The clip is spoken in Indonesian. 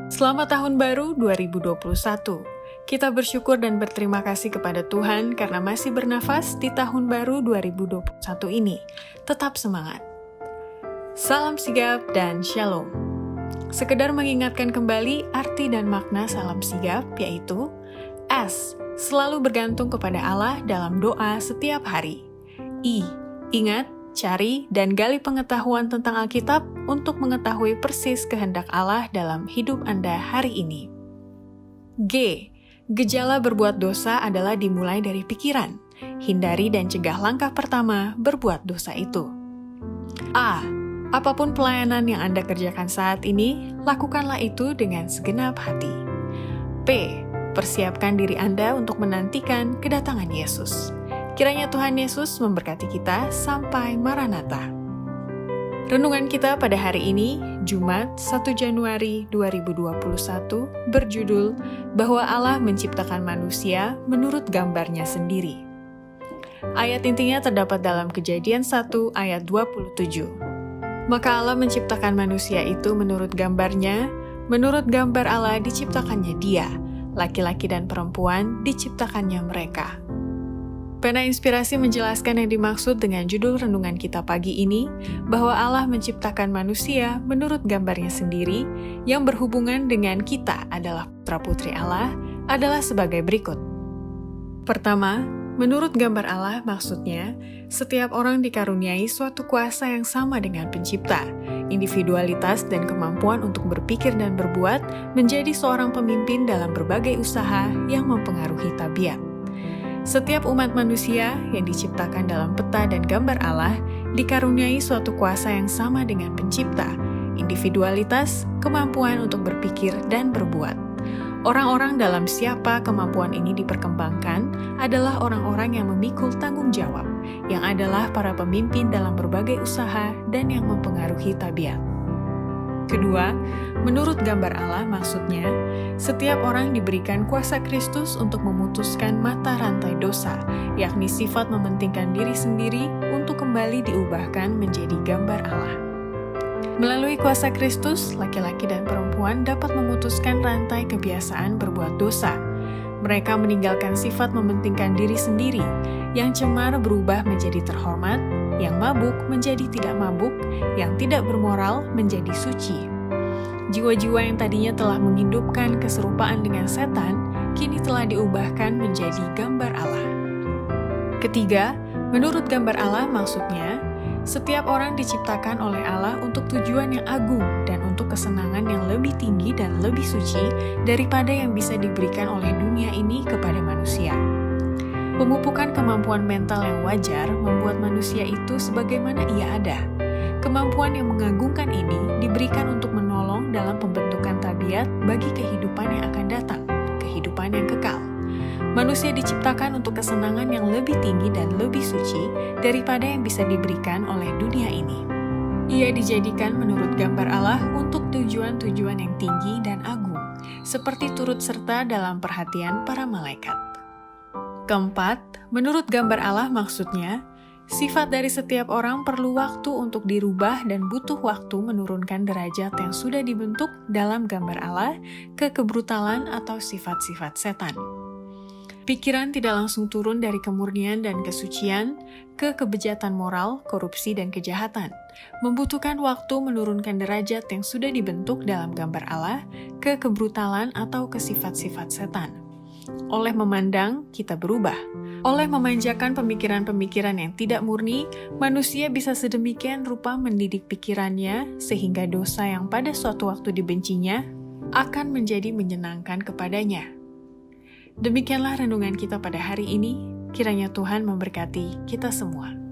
Selamat Tahun Baru 2021. Kita bersyukur dan berterima kasih kepada Tuhan karena masih bernafas di Tahun Baru 2021 ini. Tetap semangat. Salam sigap dan shalom. Sekedar mengingatkan kembali arti dan makna salam sigap, yaitu S. Selalu bergantung kepada Allah dalam doa setiap hari. I. Ingat, cari, dan gali pengetahuan tentang Alkitab untuk mengetahui persis kehendak Allah dalam hidup Anda hari ini. G. Gejala berbuat dosa adalah dimulai dari pikiran. Hindari dan cegah langkah pertama berbuat dosa itu. A. Apapun pelayanan yang Anda kerjakan saat ini, lakukanlah itu dengan segenap hati. P. Persiapkan diri Anda untuk menantikan kedatangan Yesus. Kiranya Tuhan Yesus memberkati kita sampai Maranatha. Renungan kita pada hari ini, Jumat 1 Januari 2021, berjudul bahwa Allah menciptakan manusia menurut gambarnya sendiri. Ayat intinya terdapat dalam Kejadian 1 ayat 27. Maka Allah menciptakan manusia itu menurut gambarnya, menurut gambar Allah diciptakannya dia, laki-laki dan perempuan diciptakannya mereka. Pena Inspirasi menjelaskan yang dimaksud dengan judul renungan kita pagi ini, bahwa Allah menciptakan manusia menurut gambarnya sendiri, yang berhubungan dengan kita adalah putra-putri Allah, adalah sebagai berikut. Pertama, menurut gambar Allah maksudnya, setiap orang dikaruniai suatu kuasa yang sama dengan pencipta, individualitas dan kemampuan untuk berpikir dan berbuat, menjadi seorang pemimpin dalam berbagai usaha yang mempengaruhi tabiat. Setiap umat manusia yang diciptakan dalam peta dan gambar Allah dikaruniai suatu kuasa yang sama dengan pencipta, individualitas, kemampuan untuk berpikir dan berbuat. Orang-orang dalam siapa kemampuan ini diperkembangkan adalah orang-orang yang memikul tanggung jawab, yang adalah para pemimpin dalam berbagai usaha dan yang mempengaruhi tabiat. Kedua, menurut gambar Allah maksudnya, setiap orang diberikan kuasa Kristus untuk memutuskan mata rantai dosa, yakni sifat mementingkan diri sendiri untuk kembali diubahkan menjadi gambar Allah. Melalui kuasa Kristus, laki-laki dan perempuan dapat memutuskan rantai kebiasaan berbuat dosa. Mereka meninggalkan sifat mementingkan diri sendiri, yang cemar berubah menjadi terhormat, yang mabuk menjadi tidak mabuk, yang tidak bermoral menjadi suci. Jiwa-jiwa yang tadinya telah menghidupkan keserupaan dengan setan, kini telah diubahkan menjadi gambar Allah. Ketiga, menurut gambar Allah maksudnya, setiap orang diciptakan oleh Allah untuk tujuan yang agung dan untuk kesenangan yang lebih tinggi dan lebih suci daripada yang bisa diberikan oleh dunia ini kepada manusia. Pemupukan kemampuan mental yang wajar membuat manusia itu sebagaimana ia ada. Kemampuan yang mengagumkan ini diberikan untuk menolong dalam pembentukan tabiat bagi kehidupan yang akan datang, kehidupan yang kekal. Manusia diciptakan untuk kesenangan yang lebih tinggi dan lebih suci daripada yang bisa diberikan oleh dunia ini. Ia dijadikan menurut gambar Allah untuk tujuan-tujuan yang tinggi dan agung, seperti turut serta dalam perhatian para malaikat. Keempat, menurut gambar Allah maksudnya, sifat dari setiap orang perlu waktu untuk dirubah dan butuh waktu menurunkan derajat yang sudah dibentuk dalam gambar Allah ke kebrutalan atau sifat-sifat setan. Pikiran tidak langsung turun dari kemurnian dan kesucian ke kebejatan moral, korupsi, dan kejahatan. Membutuhkan waktu menurunkan derajat yang sudah dibentuk dalam gambar Allah ke kebrutalan atau ke sifat-sifat setan. Oleh memandang, kita berubah. Oleh memanjakan pemikiran-pemikiran yang tidak murni, manusia bisa sedemikian rupa mendidik pikirannya sehingga dosa yang pada suatu waktu dibencinya akan menjadi menyenangkan kepadanya. Demikianlah renungan kita pada hari ini. Kiranya Tuhan memberkati kita semua.